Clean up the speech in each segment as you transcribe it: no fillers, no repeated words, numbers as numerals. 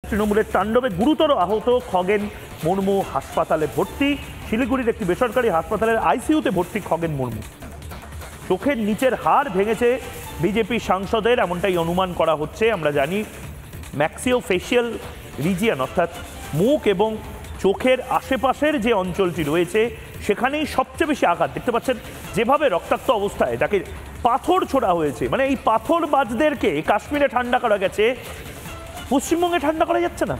তৃণমূলের তাণ্ডবে গুরুতর আহত খগেন মুর্মু হাসপাতালে ভর্তি। শিলিগুড়ির একটি বেসরকারি হাসপাতালের আইসিইউতে ভর্তি খগেন মুর্মু। চোখের নিচের হাড় ভেঙেছে বিজেপি সাংসদের, এমনটাই অনুমান করা হচ্ছে। আমরা জানি ম্যাক্সিওফেশিয়াল রিজিয়ন অর্থাৎ মুখ এবং চোখের আশেপাশের যে অঞ্চলটি রয়েছে সেখানেই সবচেয়ে বেশি আঘাত দেখতে পাচ্ছেন। যেভাবে রক্তাক্ত অবস্থায় তাকে পাথর ছোড়া হয়েছে, মানে এই পাথরবাজদেরকে কাশ্মীরে ঠান্ডা করা গেছে, পশ্চিমবঙ্গে ঠান্ডা করা যাচ্ছে না।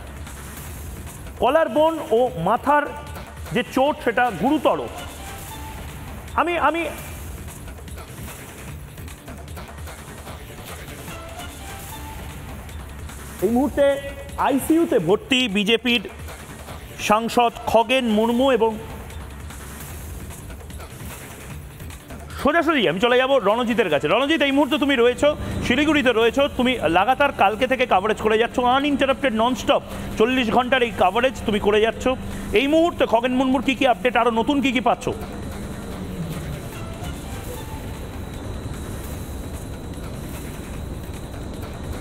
কলার বোন ও মাথার যে চোট সেটা গুরুতর। আমি এই মুহূর্তে আইসিইউতে ভর্তি বিজেপির সাংসদ খগেন মুর্মু এবং সোজাসুজি আমি চলে যাব রণজিতের কাছে। রণজিৎ, এই মুহূর্তে তুমি রয়েছো শিলিগুড়িতে, রয়েছো তুমি, লাগাতার কালকে থেকে কাভারেজ করে যাচ্ছ, আনইন্টারাপ্টেড ননস্টপ 40 ঘন্টার এই কাভারেজ তুমি করে যাচ্ছ। এই মুহূর্তে খগেন মুর্মুর কি কি আপডেট, আরো নতুন কি কি পাচ্ছ?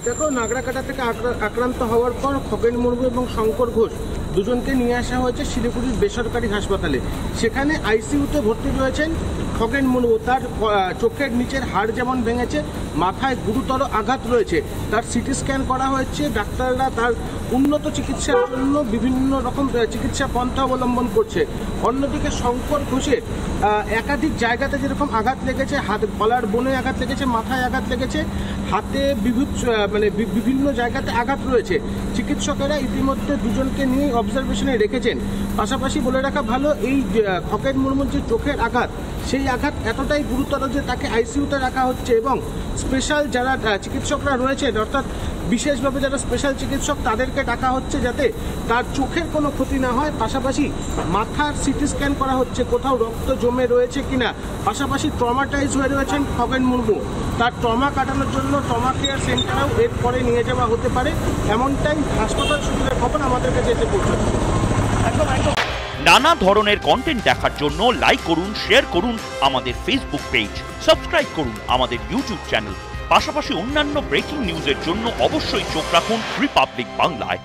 দেখো, নাগরাকাটা থেকে আক্রান্ত হওয়ার পর খগেন মুর্মু এবং শঙ্কর ঘোষ দুজনকে নিয়ে আসা হয়েছে শিলিগুড়ির বেসরকারি হাসপাতালে। সেখানে আইসিইউতে ভর্তি রয়েছেন খগেন মুর্মু। তার চোখের নিচের হাড় যেমন ভেঙেছে, মাথায় গুরুতর আঘাত রয়েছে। তার সিটি স্ক্যান করা হয়েছে। ডাক্তাররা তার উন্নত চিকিৎসার জন্য বিভিন্ন রকম চিকিৎসা পন্থা অবলম্বন করছে। অন্যদিকে শঙ্কর ঘোষের একাধিক জায়গাতে যেরকম আঘাত লেগেছে, গলার বোনে আঘাত লেগেছে, মাথায় আঘাত লেগেছে, হাতে বিভিন্ন জায়গাতে আঘাত রয়েছে। চিকিৎসকেরা ইতিমধ্যে দুজনকে নিয়ে অবজারভেশনে রেখেছেন। পাশাপাশি বলে রাখা ভালো, এই খগেন মুর্মুর যে চোখের আঘাত, সেই আঘাত এতটাই গুরুতর যে তাকে আইসিইউতে রাখা হচ্ছে এবং স্পেশাল যারা চিকিৎসকরা রয়েছেন, অর্থাৎ বিশেষভাবে যারা স্পেশাল চিকিৎসক, তাদেরকে ডাকা হচ্ছে যাতে তার চোখের কোনো ক্ষতি না হয়। পাশাপাশি মাথার সিটি স্ক্যান করা হচ্ছে, কোথাও রক্ত জমে রয়েছে কিনা। পাশাপাশি ট্রমাটাইজ হয়ে রয়েছেন খগেন মুর্মু, তার ট্রমা কাটানোর জন্য ট্রমা কেয়ার সেন্টারেও এর পরে নিয়ে যাওয়া হতে পারে, এমনটাই হাসপাতাল সূত্রের খবর আমাদের কাছে এসে পৌঁছাচ্ছে। নানা ধরনের কন্টেন্ট দেখার জন্য লাইক করুন, শেয়ার করুন আমাদের ফেসবুক পেজ, সাবস্ক্রাইব করুন আমাদের ইউটিউব চ্যানেল। পাশাপাশি অন্যান্য ব্রেকিং নিউজের জন্য অবশ্যই চোখ রাখুন রিপাবলিক বাংলায়।